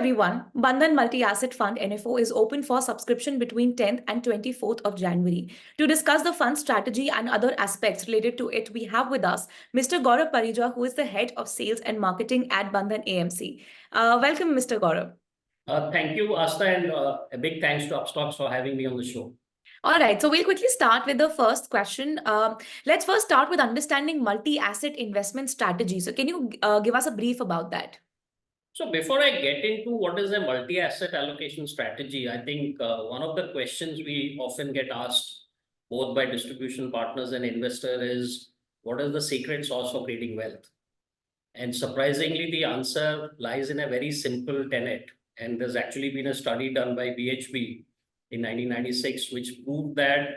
everyone, Bandhan Multi-Asset Fund NFO is open for subscription between 10th and 24th of January. To discuss the fund strategy and other aspects related to it, we have with us Mr. Gaurab Parija, who is the head of sales and marketing at Bandhan AMC. Welcome, Mr. Gaurab. Thank you, Asta, and a big thanks to Upstox for having me on the show. All right, so we'll quickly start with the first question. Let's first start with understanding multi-asset investment strategy. So can you give us a brief about that? So before I get into what is a multi-asset allocation strategy, I think one of the questions we often get asked both by distribution partners and investor is, what is the secret sauce of creating wealth? And surprisingly, the answer lies in a very simple tenet. And there's actually been a study done by BHP in 1996, which proved that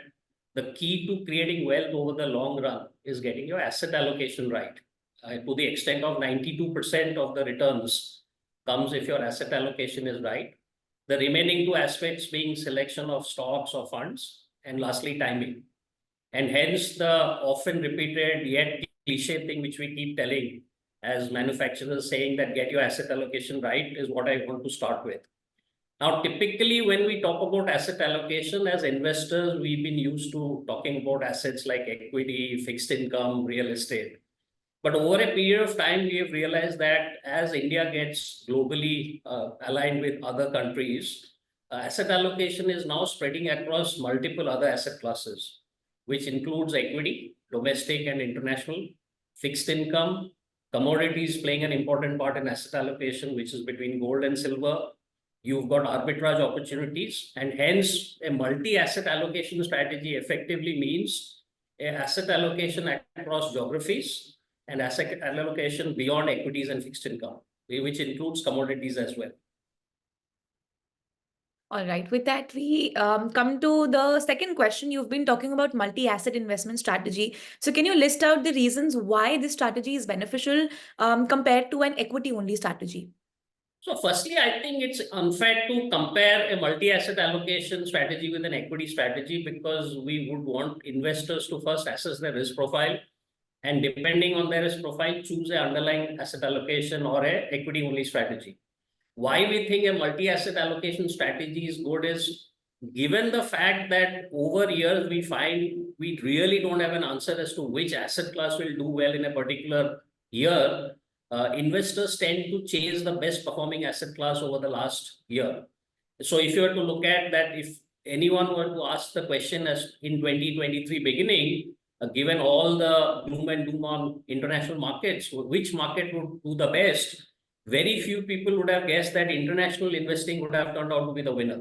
the key to creating wealth over the long run is getting your asset allocation right. To the extent of 92% of the returns comes if your asset allocation is right. The remaining two aspects being selection of stocks or funds, and lastly, timing. And hence the often repeated yet cliche thing which we keep telling as manufacturers, saying that get your asset allocation right, is what I want to start with. Now, typically when we talk about asset allocation as investors, we've been used to talking about assets like equity, fixed income, real estate. But over a period of time, we have realized that as India gets globally aligned with other countries, asset allocation is now spreading across multiple other asset classes, which includes equity, domestic and international, fixed income, commodities playing an important part in asset allocation, which is between gold and silver. You've got arbitrage opportunities, and hence a multi-asset allocation strategy effectively means an asset allocation across geographies and asset allocation beyond equities and fixed income, which includes commodities as well. All right, with that, we come to the second question. You've been talking about multi-asset investment strategy. So can you list out the reasons why this strategy is beneficial compared to an equity-only strategy? So firstly, I think it's unfair to compare a multi-asset allocation strategy with an equity strategy, because we would want investors to first assess their risk profile, and depending on their risk profile, choose an underlying asset allocation or an equity-only strategy. Why we think a multi-asset allocation strategy is good is, given the fact that over years we find we really don't have an answer as to which asset class will do well in a particular year, investors tend to chase the best performing asset class over the last year. So if you were to look at that, if anyone were to ask the question as in 2023 beginning, given all the gloom and doom on international markets, which market would do the best, very few people would have guessed that international investing would have turned out to be the winner.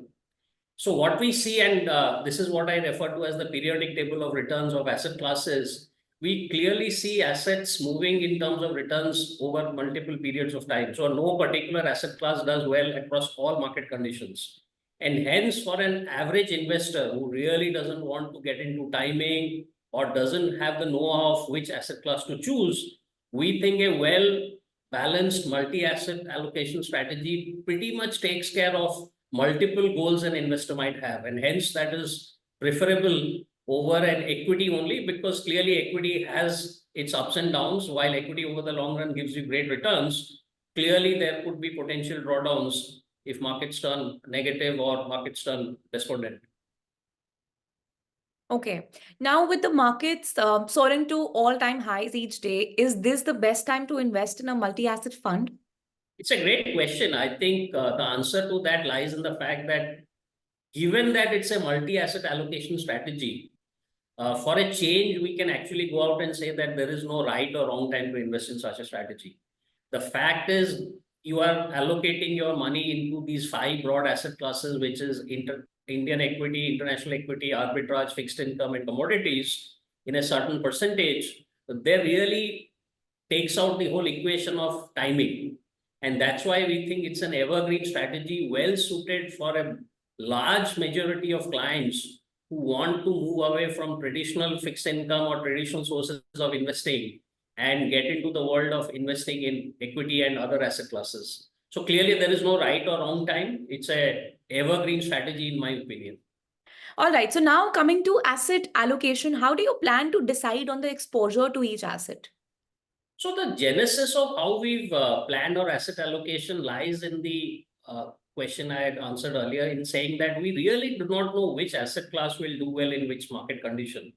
So what we see, and this is what I refer to as the periodic table of returns of asset classes, we clearly see assets moving in terms of returns over multiple periods of time. So no particular asset class does well across all market conditions. And hence, for an average investor who really doesn't want to get into timing or doesn't have the know-how of which asset class to choose, we think a well-balanced multi-asset allocation strategy pretty much takes care of multiple goals an investor might have. And hence, that is preferable over an equity only, because clearly equity has its ups and downs. While equity over the long run gives you great returns, clearly there could be potential drawdowns if markets turn negative or markets turn despondent. Okay. Now with the markets soaring to all-time highs each day, is this the best time to invest in a multi-asset fund? It's a great question. I think the answer to that lies in the fact that given that it's a multi-asset allocation strategy, for a change, we can actually go out and say that there is no right or wrong time to invest in such a strategy. The fact is, you are allocating your money into these 5 broad asset classes, which is Indian equity, international equity, arbitrage, fixed income, and commodities in a certain percentage. They really takes out the whole equation of timing. And that's why we think it's an evergreen strategy, well suited for a large majority of clients who want to move away from traditional fixed income or traditional sources of investing and get into the world of investing in equity and other asset classes. So clearly there is no right or wrong time. It's a evergreen strategy in my opinion. All right. So now coming to asset allocation, how do you plan to decide on the exposure to each asset? So the genesis of how we've planned our asset allocation lies in the question I had answered earlier in saying that we really do not know which asset class will do well in which market condition.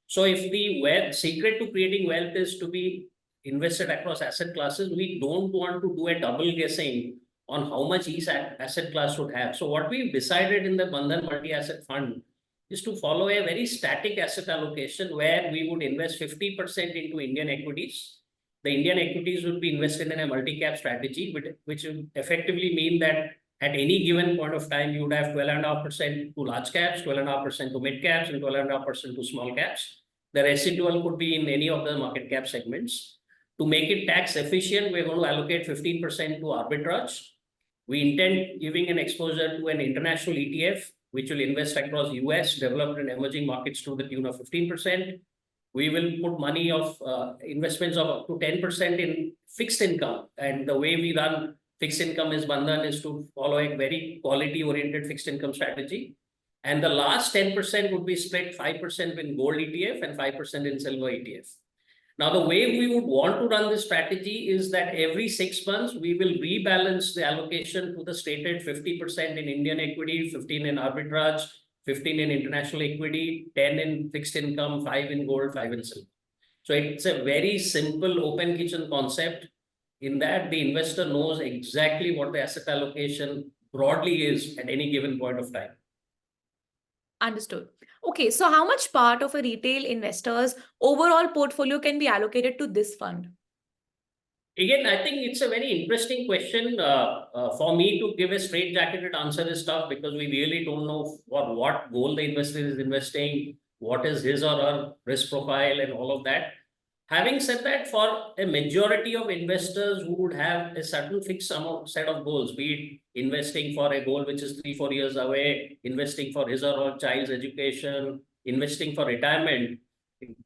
So if the secret to creating wealth is to be invested across asset classes, we don't want to do a double guessing on how much each asset class should have. So what we've decided in the Bandhan Multi-Asset Fund is to follow a very static asset allocation where we would invest 50% into Indian equities. The Indian equities would be invested in a multi-cap strategy, which would effectively mean that at any given point of time, you would have 12.5% to large caps, 12.5% to mid caps, and 12.5% to small caps. The residual could be in any of the market cap segments. To make it tax efficient, we're going to allocate 15% to arbitrage. We intend giving an exposure to an international ETF, which will invest across US, developed and emerging markets to the tune of 15%. We will put money of investments of up to 10% in fixed income. And the way we run fixed income is Bandhan is to follow a very quality-oriented fixed income strategy. And the last 10% would be split 5% in gold ETF and 5% in silver ETF. Now, the way we would want to run this strategy is that every 6 months, we will rebalance the allocation to the stated 50% in Indian equity, 15 in arbitrage, 15 in international equity, 10 in fixed income, 5 in gold, 5 in silver. So it's a very simple open kitchen concept in that the investor knows exactly what the asset allocation broadly is at any given point of time. Understood. Okay, so how much part of a retail investor's overall portfolio can be allocated to this fund? Again, I think it's a very interesting question. For me to give a straight-jacketed answer is tough because we really don't know for what goal the investor is investing, what is his or her risk profile and all of that. Having said that, for a majority of investors who would have a certain fixed set of goals, be it investing for a goal which is 3-4 years away, investing for his or her child's education, investing for retirement,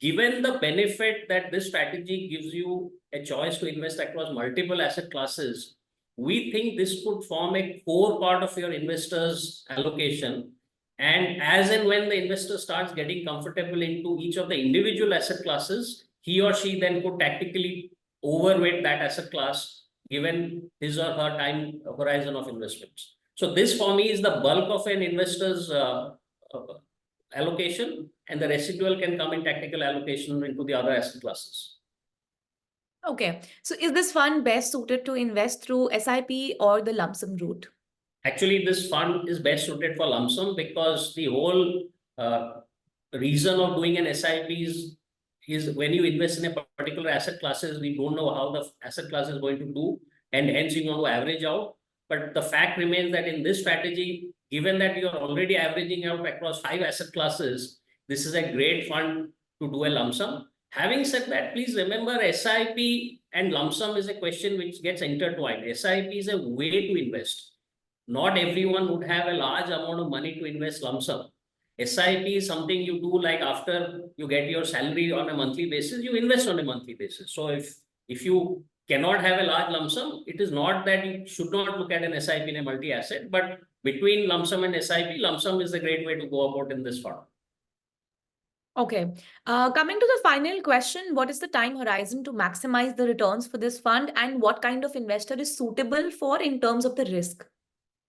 given the benefit that this strategy gives you a choice to invest across multiple asset classes, we think this could form a core part of your investor's allocation. And as and when the investor starts getting comfortable into each of the individual asset classes, he or she then could tactically overweight that asset class given his or her time horizon of investments. So this for me is the bulk of an investor's allocation, and the residual can come in tactical allocation into the other asset classes. Okay, so is this fund best suited to invest through SIP or the lump sum route? Actually, this fund is best suited for lump sum because the whole reason of doing an SIP is when you invest in a particular asset classes, we don't know how the asset class is going to do, and hence you want to average out. But the fact remains that in this strategy, given that you are already averaging out across 5 asset classes, this is a great fund to do a lump sum. Having said that, please remember SIP and lump sum is a question which gets intertwined. SIP is a way to invest. Not everyone would have a large amount of money to invest lump sum. SIP is something you do like after you get your salary on a monthly basis, you invest on a monthly basis. So if you cannot have a large lump sum, it is not that you should not look at an SIP in a multi-asset, but between lump sum and SIP, lump sum is a great way to go about in this fund. Okay, coming to the final question, what is the time horizon to maximize the returns for this fund, and what kind of investor is suitable for in terms of the risk?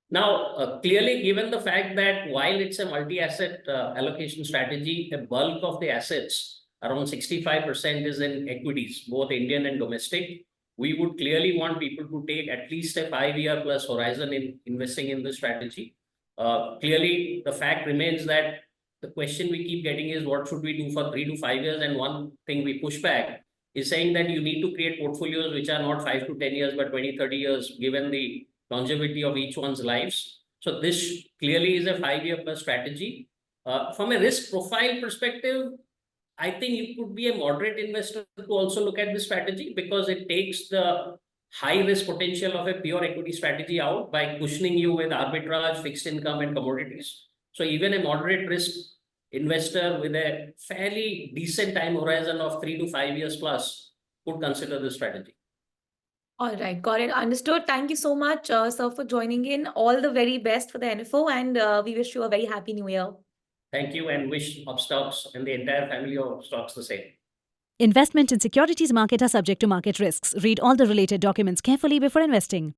Now, clearly, given the fact that while it's a multi-asset allocation strategy, the bulk of the assets, around 65% is in equities, both Indian and domestic, we would clearly want people to take at least a 5-year plus horizon in investing in this strategy. Clearly, the fact remains that the question we keep getting is what should we do for 3 to 5 years? And one thing we push back is saying that you need to create portfolios which are not 5 to 10 years, but 20, 30 years, given the longevity of each one's lives. So this clearly is a 5-year plus strategy. From a risk profile perspective, I think it could be a moderate investor to also look at this strategy because it takes the high risk potential of a pure equity strategy out by cushioning you with arbitrage, fixed income and commodities. So even a moderate risk investor with a fairly decent time horizon of 3 to 5 years plus could consider this strategy. All right, got it. Understood. Thank you so much, sir, for joining in. All the very best for the NFO, and we wish you a very happy new year. Thank you, and wish Upstox and the entire family of Upstox the same. Investment in securities market are subject to market risks. Read all the related documents carefully before investing.